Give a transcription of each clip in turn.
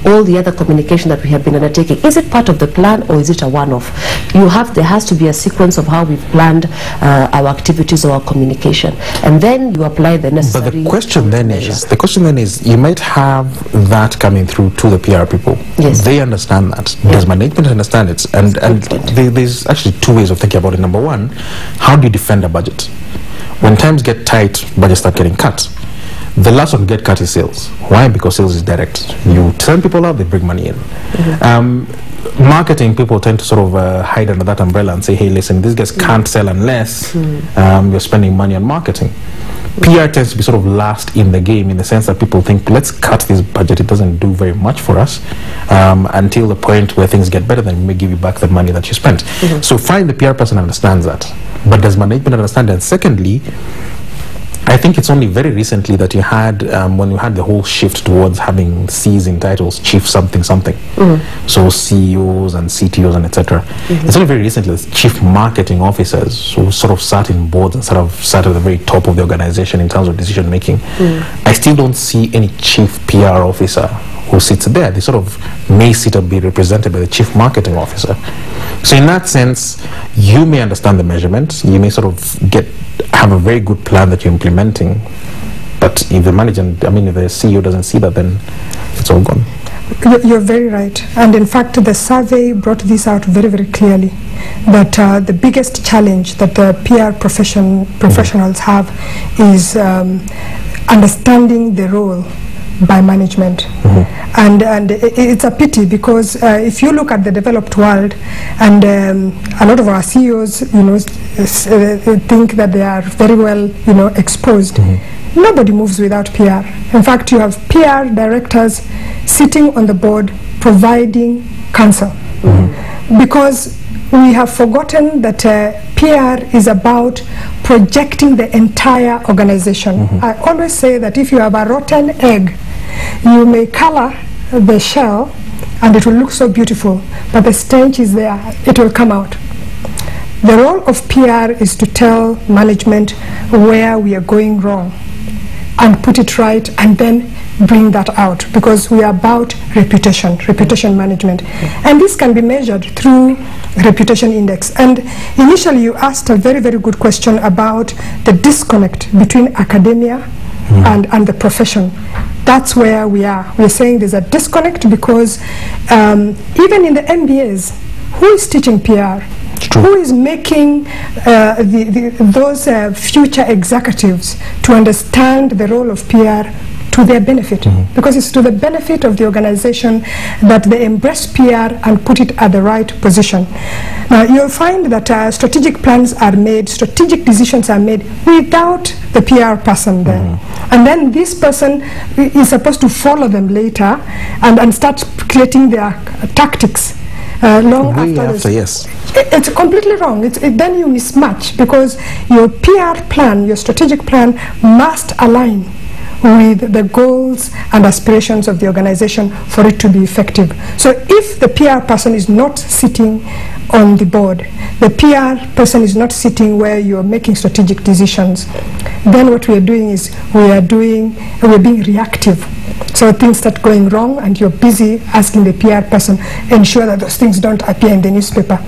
all the other communication that we have been undertaking, is it part of the plan or is it a one-off? There has to be a sequence of how we've planned our activities or our communication, and then you apply the necessary. But the question then is, you might have that coming through to the PR people. Yes. They understand that. Yeah. Does management understand it? And there's actually two ways of thinking about it. Number one, how do you defend a budget? When times get tight, budgets start getting cut. The last one to get cut is sales. Why? Because sales is direct. You send people out, they bring money in. Marketing, people tend to sort of hide under that umbrella and say, hey, listen, these guys can't sell unless you're spending money on marketing. PR tends to be sort of last in the game, in the sense that people think, let's cut this budget, it doesn't do very much for us, until the point where things get better, then we may give you back the money that you spent. So fine, the PR person understands that, but does management understand that? Secondly, I think it's only very recently that you had, when you had the whole shift towards having C's in titles, chief something something, so CEOs and CTOs and etc. It's only very recently that chief marketing officers who sort of sat in boards and sort of sat at the very top of the organization in terms of decision making. I still don't see any chief PR officer who sits there. They sort of may sit or be represented by the chief marketing officer. So in that sense, you may understand the measurement, you may sort of have a very good plan that you're implementing, but if the manager, if the CEO doesn't see that, then it's all gone. You're very right, and in fact the survey brought this out very, very clearly, that the biggest challenge that the PR professionals have is understanding the role by management. And it's a pity, because if you look at the developed world, and a lot of our CEOs, think that they are very well, exposed. Nobody moves without PR. In fact, you have PR directors sitting on the board providing counsel, because we have forgotten that PR is about projecting the entire organization. I always say that if you have a rotten egg, you may color the shell and it will look so beautiful, but the stench is there, it will come out. The role of PR is to tell management where we are going wrong and put it right, and then bring that out, because we are about reputation management. And this can be measured through reputation index. And initially you asked a very, very good question about the disconnect between academia and the profession. That's where we are. We're saying there's a disconnect, because even in the MBAs, who is teaching PR? Who is making those future executives to understand the role of PR to their benefit? Because it's to the benefit of the organization that they embrace PR and put it at the right position. Now, you'll find that strategic plans are made, strategic decisions are made without the PR person there. And then this person is supposed to follow them later and start creating their tactics. Long after, yes. It's completely wrong. Then you mismatch, because your PR plan, your strategic plan, must align with the goals and aspirations of the organization for it to be effective. So if the PR person is not sitting on the board, the PR person is not sitting where you're making strategic decisions, then what we are doing is we're being reactive. So things start going wrong, and you're busy asking the PR person, ensure that those things don't appear in the newspaper.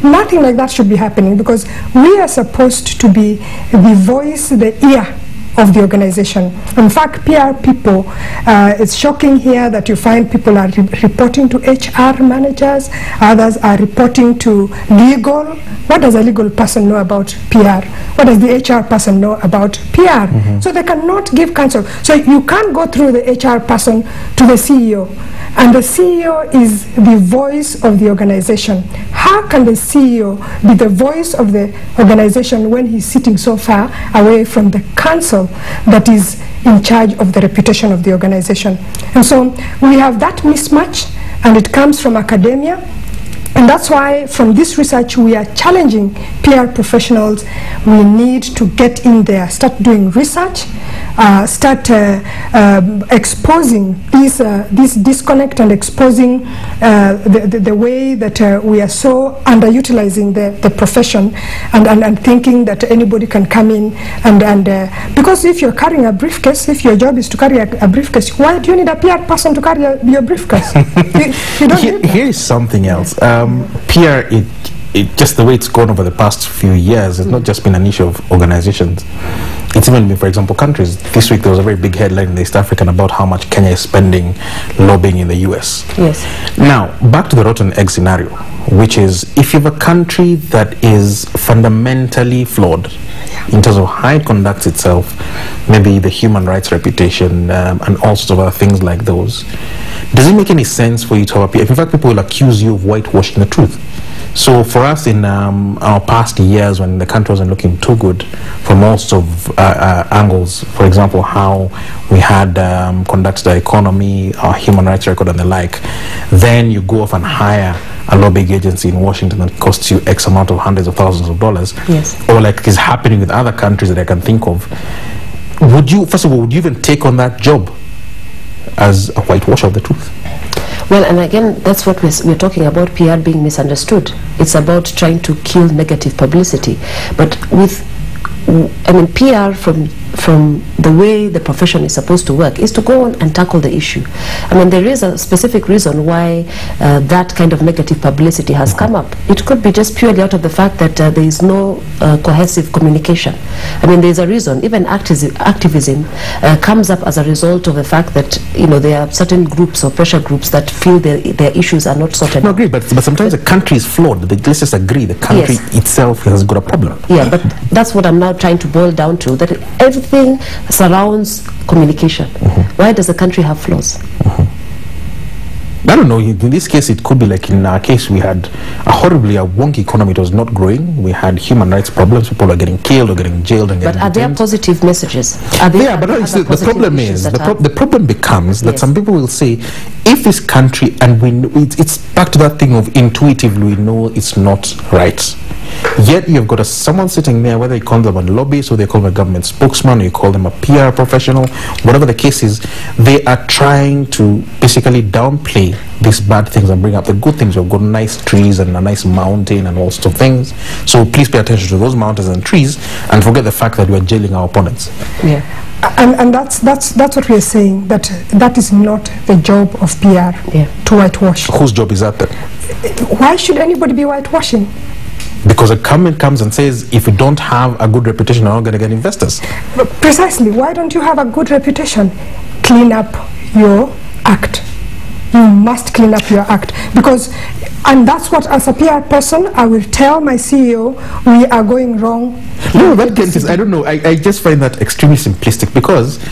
Nothing like that should be happening, because we are supposed to be the voice, the ear of the organization. In fact, PR people, it's shocking here that you find people are reporting to HR managers, others are reporting to legal. What does a legal person know about PR? What does the HR person know about PR? So they cannot give counsel. So you can't go through the HR person to the CEO, and the CEO is the voice of the organization. How can the CEO be the voice of the organization when he's sitting so far away from the council that is in charge of the reputation of the organization? And so we have that mismatch, and it comes from academia. And that's why from this research we are challenging PR professionals. We need to get in there, start doing research, start exposing this disconnect and exposing the way that we are so underutilizing the profession and thinking that anybody can come in and because if you're carrying a briefcase, if your job is to carry a briefcase, why do you need a PR person to carry your briefcase? you don't need that. Here is something else. PR, just the way it's gone over the past few years, it's not just been an issue of organizations. It's even been, for example, countries. This week there was a very big headline in the East African about how much Kenya is spending lobbying in the US. Yes. Now, back to the rotten egg scenario, which is if you have a country that is fundamentally flawed in terms of how it conducts itself, maybe the human rights reputation, and all sorts of other things like those, does it make any sense for you to have, in fact, people will accuse you of whitewashing the truth. So for us in our past years when the country wasn't looking too good from most of angles, for example, how we had conducted our economy, our human rights record and the like, then you go off and hire a lobbying agency in Washington that costs you X amount of hundreds of thousands of dollars. Yes. Or like is happening with other countries that I can think of. Would you, first of all, would you even take on that job as a whitewash of the truth? Well, and again, that's what we're talking about, PR being misunderstood. It's about trying to kill negative publicity. But with, I mean, PR from the way the profession is supposed to work is to go on and tackle the issue. I mean, there is a specific reason why that kind of negative publicity has come up. It could be just purely out of the fact that there is no cohesive communication. I mean, there's a reason. Even activism comes up as a result of the fact that, you know, there are certain groups or pressure groups that feel their issues are not sorted. No, agree, but sometimes the country is flawed. Let's just agree the country itself has got a problem. Yeah, but that's what I'm now trying to boil down to, that everything surrounds communication. Why does the country have flaws? I don't know. In this case, it could be like in our case, we had a wonky economy. It was not growing. We had human rights problems. People are getting killed or getting jailed and getting detained. But are there positive messages? Yeah, but the problem is, the problem becomes that some people will say, if this country, and we know, it's back to that thing of intuitively we know it's not right. Yet you've got someone sitting there, whether you call them a lobbyist or they call them a government spokesman or you call them a PR professional, whatever the case is, they are trying to basically downplay these bad things and bring up the good things. We've got nice trees and a nice mountain and all sorts of things. So please pay attention to those mountains and trees and forget the fact that we're jailing our opponents. Yeah. And that's what we are saying, that is not the job of PR to whitewash. Whose job is that then? Why should anybody be whitewashing? Because a government comes and says, if you don't have a good reputation, you're not going to get investors. But precisely. Why don't you have a good reputation? Clean up your act. You must clean up your act. Because, and that's what, as a PR person, I will tell my CEO, we are going wrong. No, that case, I don't know. I just find that extremely simplistic, because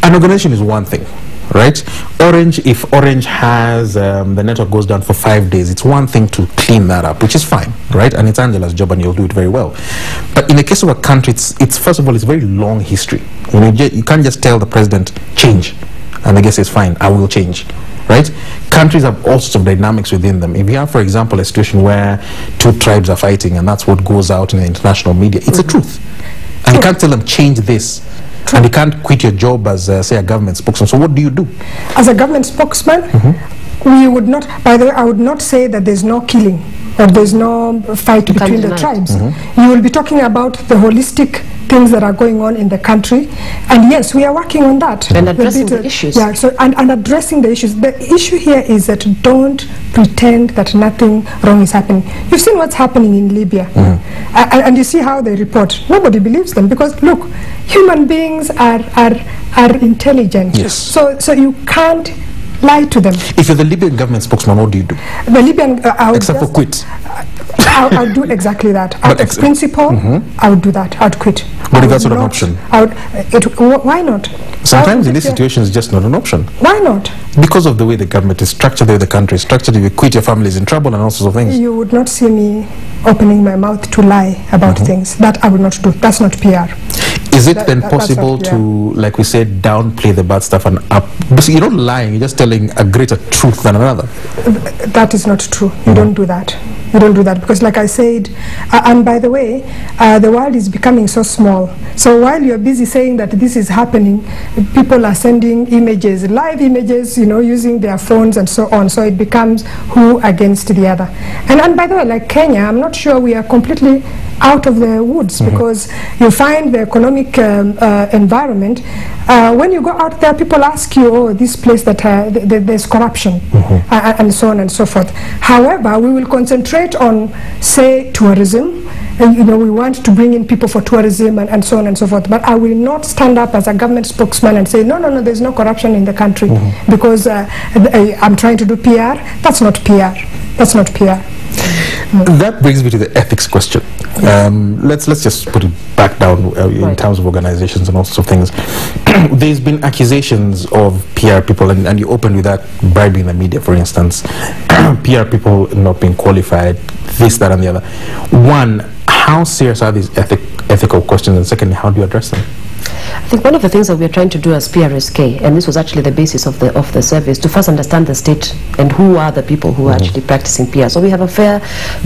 an organization is one thing. Right? Orange, if Orange has the network goes down for 5 days, it's one thing to clean that up, which is fine, right? And it's Angela's job and you'll do it very well. But in the case of a country, it's first of all, it's a very long history. You can't just tell the president, change, and I guess it's fine, I will change, right? Countries have all sorts of dynamics within them. If you have, for example, a situation where two tribes are fighting and that's what goes out in the international media, it's a truth. And you can't tell them, change this. And you can't quit your job as, say, a government spokesman. So what do you do? As a government spokesman, we would not, by the way, I would not say that there's no killing or there's no fight between the tribes. You will be talking about the holistic things that are going on in the country. And yes, we are working on that. And addressing the issues. Yeah, so, and addressing the issues. The issue here is that don't pretend that nothing wrong is happening. You've seen what's happening in Libya. And you see how they report. Nobody believes them because, look, human beings are intelligent. Yes. So you can't lie to them. If you're the Libyan government spokesman, what do you do? The Libyan, except for quit. I would do exactly that. Out of principle, I would do that. I would quit. But if that's not an option? Why not? Sometimes in these situations, it's just not an option. Why not? Because of the way the government is structured, the way the country is structured, if you quit, your family is in trouble and all sorts of things. You would not see me opening my mouth to lie about things. That I would not do. That's not PR. Is it then possible to, like we said, downplay the bad stuff and up? But you're not lying, you're just telling a greater truth than another. That is not true. You don't do that. We don't do that because, like I said, and by the way, the world is becoming so small. So while you're busy saying that this is happening, people are sending images, live images, you know, using their phones and so on. So it becomes who against the other. And by the way, like Kenya, I'm not sure we are completely out of the woods because you find the economic environment. When you go out there, people ask you, oh, this place that there's corruption and so on and so forth. However, we will concentrate on, say, tourism. You know, we want to bring in people for tourism and so on and so forth. But I will not stand up as a government spokesman and say, no, no, no, there's no corruption in the country because I'm trying to do PR. That's not PR. That's not PR. That brings me to the ethics question. Let's just put it back down in terms of organizations and all sorts of things. There's been accusations of PR people, and you opened with that, bribing the media, for instance. PR people not being qualified, this, that, and the other. One, how serious are these ethical questions? And secondly, how do you address them? I think one of the things that we are trying to do as PRSK, and this was actually the basis of the survey, is to first understand the state and who are the people who are actually practicing PR. So we have a fair,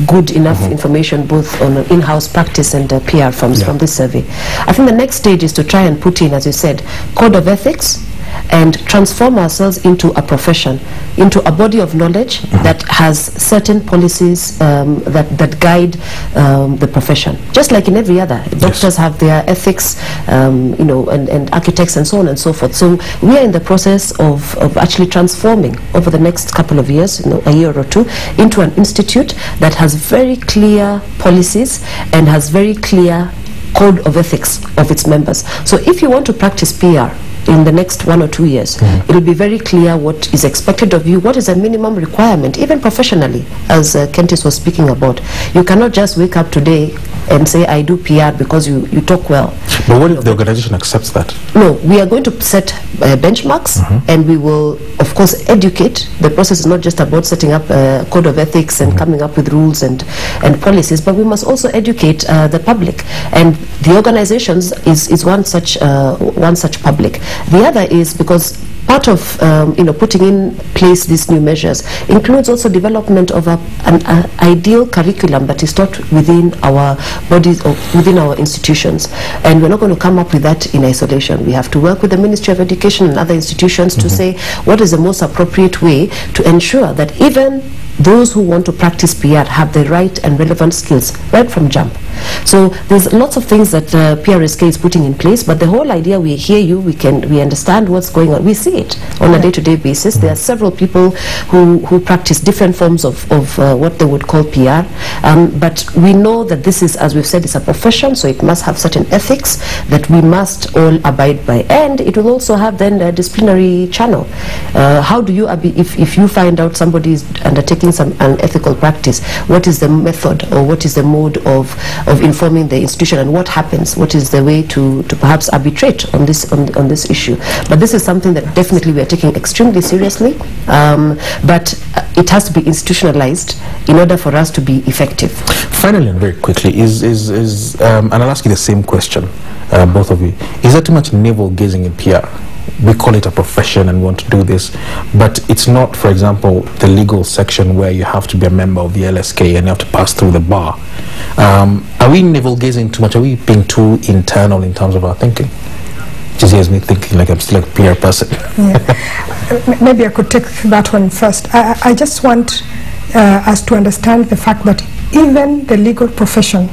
good enough information both on in-house practice and PR from this survey. I think the next stage is to try and put in, as you said, code of ethics, and transform ourselves into a profession, into a body of knowledge that has certain policies that guide the profession. Just like in every other, doctors have their ethics, you know, and architects and so on and so forth. So we are in the process of actually transforming over the next couple of years, you know, a year or two, into an institute that has very clear policies and has very clear code of ethics of its members. So if you want to practice PR in the next 1 or 2 years, it will be very clear what is expected of you, what is a minimum requirement, even professionally, as Kentis was speaking about. You cannot just wake up today and say, I do PR because you talk well. But what if the organization accepts that? No, we are going to set benchmarks, and we will, of course, educate. The process is not just about setting up a code of ethics and coming up with rules and policies, but we must also educate the public. And the organizations is one such public. The other is because part of you know, putting in place these new measures includes also development of an ideal curriculum that is taught within our bodies or within our institutions. And we're not going to come up with that in isolation. We have to work with the Ministry of Education and other institutions to say what is the most appropriate way to ensure that even those who want to practice PR have the right and relevant skills right from jump. So there's lots of things that PRSK is putting in place, but the whole idea, we hear you, we understand what's going on, we see it on a day-to-day basis. There are several people who practice different forms of what they would call PR, but we know that this is, as we've said, it's a profession, so it must have certain ethics that we must all abide by, and it will also have then a disciplinary channel. How do you, if you find out somebody is undertaking some unethical practice, what is the method or what is the mode of informing the institution, and what happens, what is the way to perhaps arbitrate on this issue? But this is something that definitely we are taking extremely seriously, but it has to be institutionalized in order for us to be effective. Finally, and very quickly, and I'll ask you the same question, both of you, is there too much navel gazing in PR? We call it a profession and want to do this, but it's not, for example, the legal section where you have to be a member of the LSK and you have to pass through the bar. Are we navel-gazing too much? Are we being too internal in terms of our thinking? Just hears me thinking like I'm still a PR person. Yeah. Maybe I could take that one first. I just want us to understand the fact that even the legal profession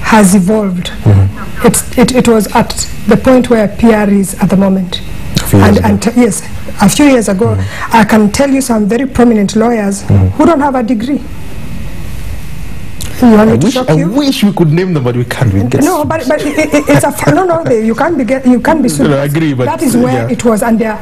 has evolved. It was at the point where PR is at the moment. Yes, a few years ago, I can tell you some very prominent lawyers who don't have a degree. You want me to shock you? I wish we could name them, but we can't. No, but it's a no. You can't be sued. No, I agree, but that is where it was, and they are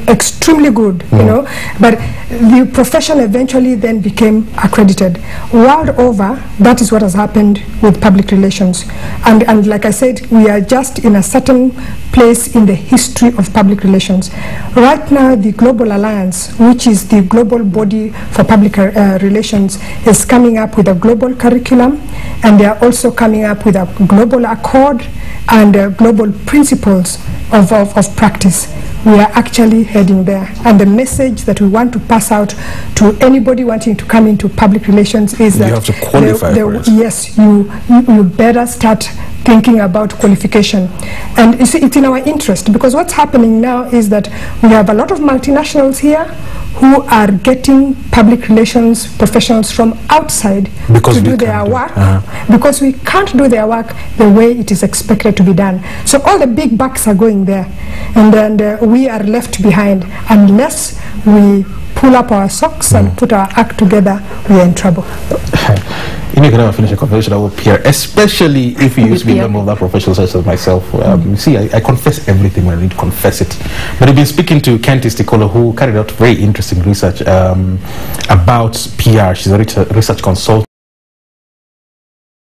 extremely good, you know. But the profession eventually then became accredited. World over, that is what has happened with public relations, and like I said, we are just in a certain place in the history of public relations. Right now, the Global Alliance, which is the global body for public relations, is coming up with a global curriculum curriculum, and they are also coming up with a global accord and global principles of practice. We are actually heading there, and the message that we want to pass out to anybody wanting to come into public relations is that you have to qualify for it. Yes, you better start thinking about qualification. And you see, it's in our interest, because what's happening now is that we have a lot of multinationals here who are getting public relations professionals from outside to do their work, because we can't do their work the way it is expected to be done. So all the big bucks are going there, and then we are left behind. Unless we pull up our socks and put our act together, we are in trouble. You can never finish a conversation about PR, especially if you used to be a member of that professional such as myself. You see, I confess everything when I need to confess it. But I've been speaking to Kenti Stikolo, who carried out very interesting research about PR. She's a research consultant.